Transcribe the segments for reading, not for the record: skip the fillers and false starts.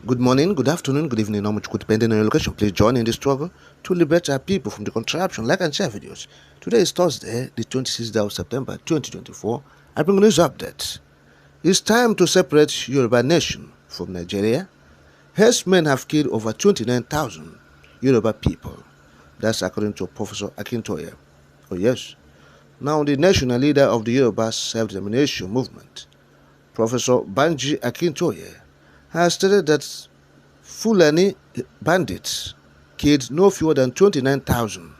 Good morning, good afternoon, good evening, how much could depending on your location. Please join in the struggle to liberate our people from the contraption. Like and share videos. Today is Thursday, the 26th of September 2024. I bring news updates. It's time to separate Yoruba nation from Nigeria. Herdsmen have killed over 29,000 Yoruba people. That's according to Professor Akintoye. Oh yes. Now the national leader of the Yoruba self-determination movement, Professor Banji Akintoye, has stated that Fulani bandits killed no fewer than 29,000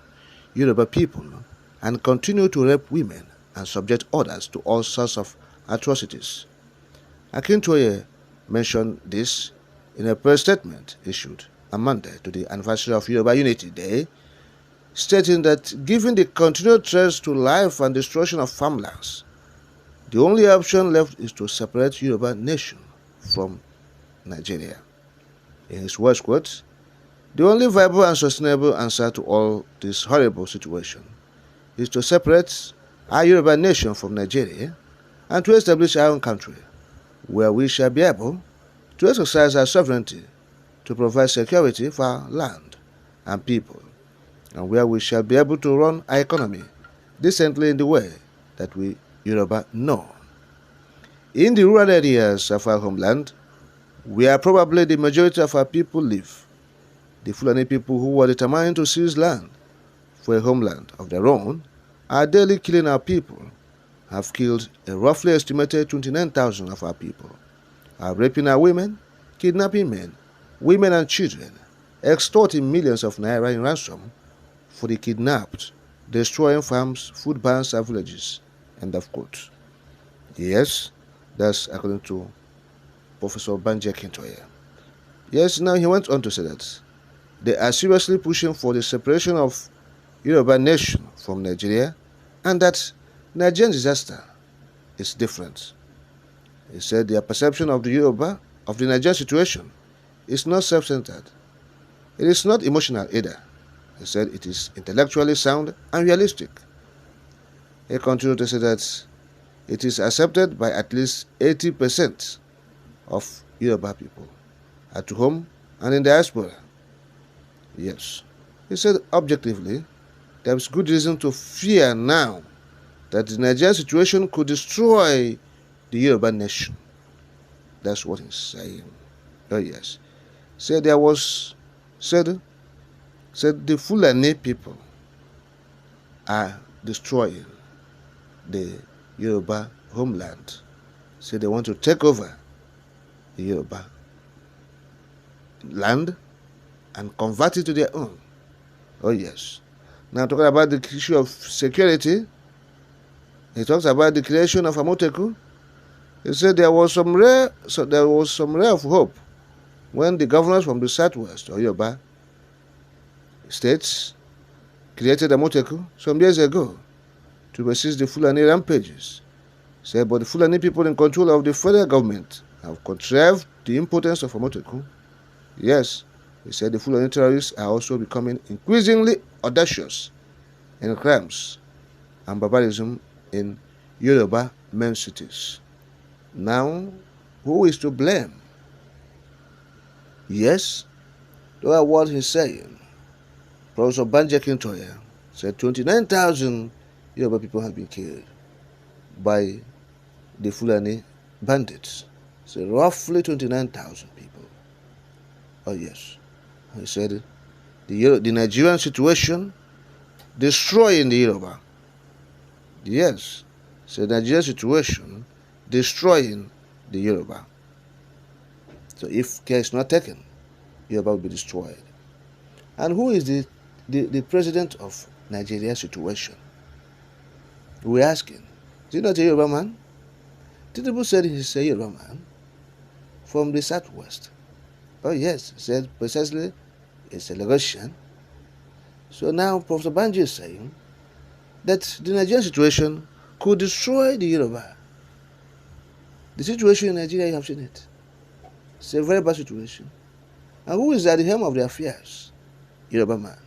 Yoruba people and continue to rape women and subject others to all sorts of atrocities. Akintoye mentioned this in a press statement issued on Monday to the anniversary of Yoruba Unity Day, stating that given the continued threats to life and destruction of farmlands, the only option left is to separate Yoruba nation from Nigeria. In his words, quote, "The only viable and sustainable answer to all this horrible situation is to separate our Yoruba nation from Nigeria and to establish our own country, where we shall be able to exercise our sovereignty to provide security for our land and people, and where we shall be able to run our economy decently in the way that we Yoruba know. In the rural areas of our homeland, where probably the majority of our people live, the Fulani people who were determined to seize land for a homeland of their own are daily killing our people, have killed a roughly estimated 29,000 of our people, are raping our women, kidnapping men, women and children, extorting millions of naira in ransom for the kidnapped, destroying farms, food banks and villages." End of quote. Yes, that's according to Professor Banji Akintoye. Yes, now he went on to say that they are seriously pushing for the separation of Yoruba nation from Nigeria and that Nigerian disaster is different. He said their perception of the Nigerian situation is not self-centered. It is not emotional either. He said it is intellectually sound and realistic. He continued to say that it is accepted by at least 80% of Yoruba people at home and in the diaspora. Yes. He said objectively, there is good reason to fear now that the Nigerian situation could destroy the Yoruba nation. That's what he's saying. Oh yes. Said the Fulani people are destroying the Yoruba homeland. Said they want to take over the Yoruba land and convert it to their own. Oh yes. Now talking about the issue of security, he talks about the creation of Amoteku. He said there was some ray of hope when the governors from the southwest or Yoruba states created Amoteku some years ago to resist the Fulani rampages. He said, but the Fulani people in control of the federal government have contrived the impotence of Amoteku. Yes, he said the Fulani terrorists are also becoming increasingly audacious in crimes and barbarism in Yoruba main cities. Now, who is to blame? Yes, look at what he's saying. Professor Banji Akintoye said 29,000 Yoruba people have been killed by the Fulani bandits. So roughly 29,000 people. Oh yes. He said the Nigerian situation destroying the Yoruba. Yes. So the Nigerian situation destroying the Yoruba. So if care is not taken, Yoruba will be destroyed. And who is the president of Nigeria's situation? We're asking. Is he not a Yoruba man? Tinubu said he's a Yoruba man from the southwest. Oh yes, he said precisely it's a Lagosian. So now Professor Banji is saying that the Nigerian situation could destroy the Yoruba. The situation in Nigeria, you have seen it. It's a very bad situation. And who is at the helm of the affairs? Yoruba man.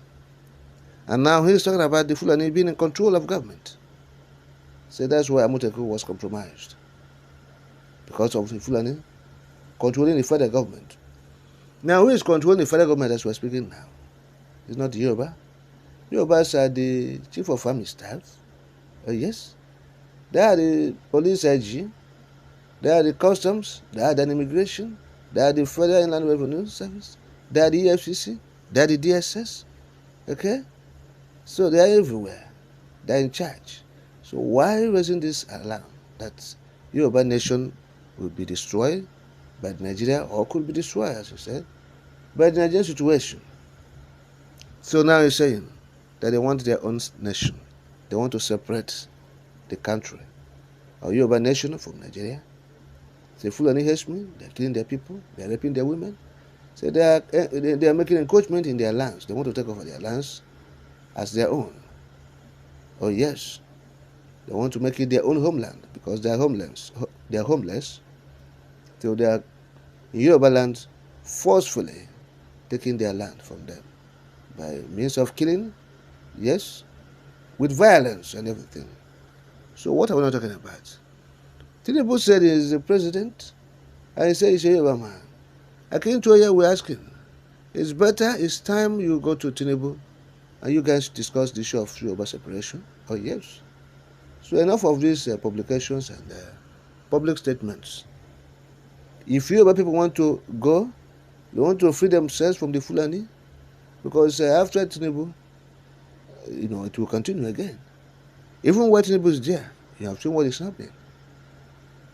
And now he's talking about the Fulani being in control of government. So that's why Amoteku was compromised. Because of the Fulani controlling the federal government. Now, who is controlling the federal government as we're speaking now? It's not the Yoruba. Yorubas are the chief of army staff. Yes. They are the police IG. They are the customs. They are the immigration. They are the Federal Inland Revenue Service. They are the EFCC. They are the DSS. Okay? So they are everywhere. They are in charge. So why raising this alarm that Yoruba nation will be destroyed by Nigeria, or could be destroyed, as you said, by the Nigerian situation? So now you're saying that they want their own nation. They want to separate the country, or Yoruba nation, from Nigeria. Say Fulani Hérdsméñ, they're killing their people, they're raping their women. Say they are making encroachment in their lands. They want to take over their lands as their own. Oh yes, they want to make it their own homeland because they are homeless. They are homeless. So they are in Yoruba land forcefully taking their land from them by means of killing, yes, with violence and everything. So what are we not talking about? Tinubu said he is the president, and he said he's a Yoruba man. Akintoye, we're asking, it's time you go to Tinubu and you guys discuss the issue of Yoruba separation? Oh yes. So enough of these publications and public statements. If Yoruba people want to go, they want to free themselves from the Fulani, because after Tinubu, it will continue again. Even when Tinubu is there, you have seen what is happening.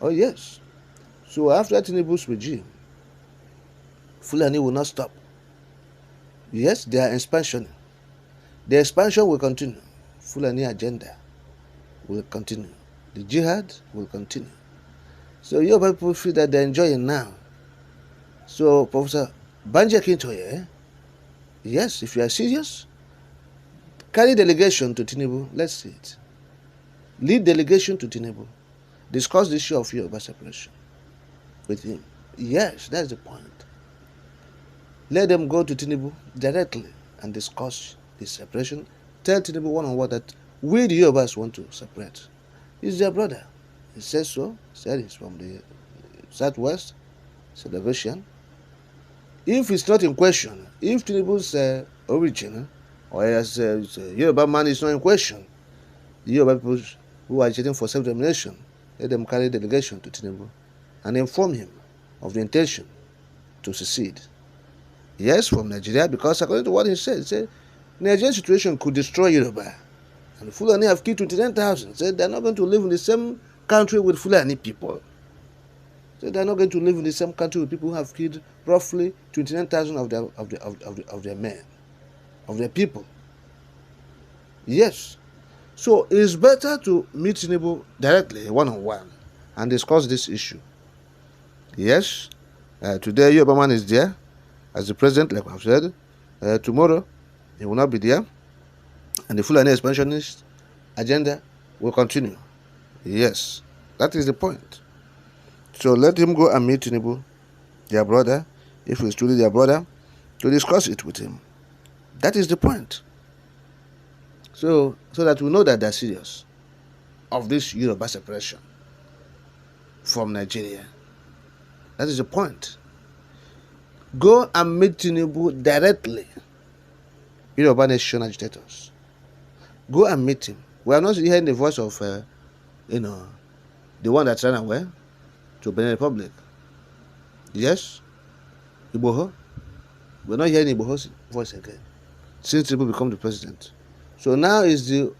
Oh yes. So after Tinubu's regime, Fulani will not stop. Yes, they are expansion. The expansion will continue. Fulani agenda will continue. The jihad will continue. So Yoruba people feel that they're enjoying now. So Professor Banji Akintoye, yes, if you are serious, carry delegation to Tinubu. Let's see it. Lead delegation to Tinubu. Discuss the issue of Yoruba separation with him. Yes, that's the point. Let them go to Tinubu directly and discuss the separation. Tell Tinubu one-on-one that we the Yorubas want to separate. He's their brother. He says so. He said he's from the southwest, Celebration. If it's not in question, if Tinubu's origin or as a Yoruba man is not in question, the Yoruba people who are agitating for self-determination, let them carry delegation to Tinubu and inform him of the intention to secede. Yes, from Nigeria, because according to what he said Nigerian situation could destroy Yoruba. And Fulani have killed 29,000. Said they're not going to live in the same country with Fulani people. Said they're not going to live in the same country with people who have killed roughly 29,000 of their men, of their people. Yes. So it's better to meet Tinubu directly, one-on-one, and discuss this issue. Yes, today Yoruba man is there as the president, like I've said. Tomorrow, he will not be there. And the Fulani expansionist agenda will continue. Yes, that is the point. So let him go and meet Tinubu, their brother, if he's truly their brother, to discuss it with him. That is the point. So that we know that they're serious of this Yoruba separation from Nigeria. That is the point. Go and meet Tinubu directly. Yoruba nation agitators. Go and meet him. We are not hearing the voice of, the one that ran away to Benin Republic. Yes, Iboho. We're not hearing Iboho's voice again since Tinubu become the president. So now is the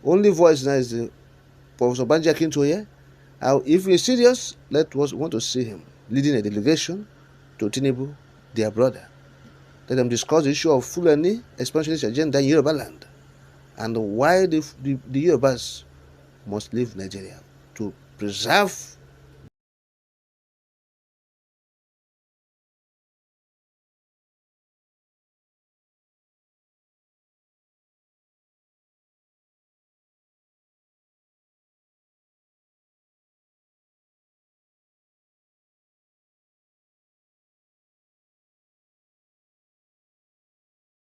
only voice now is the Professor Banji Akintoye. If he's serious, let us want to see him leading a delegation to Tinubu, their brother. Let them discuss the issue of Fulani expansionist agenda in Yoruba land and why the Yorubas must leave Nigeria to preserve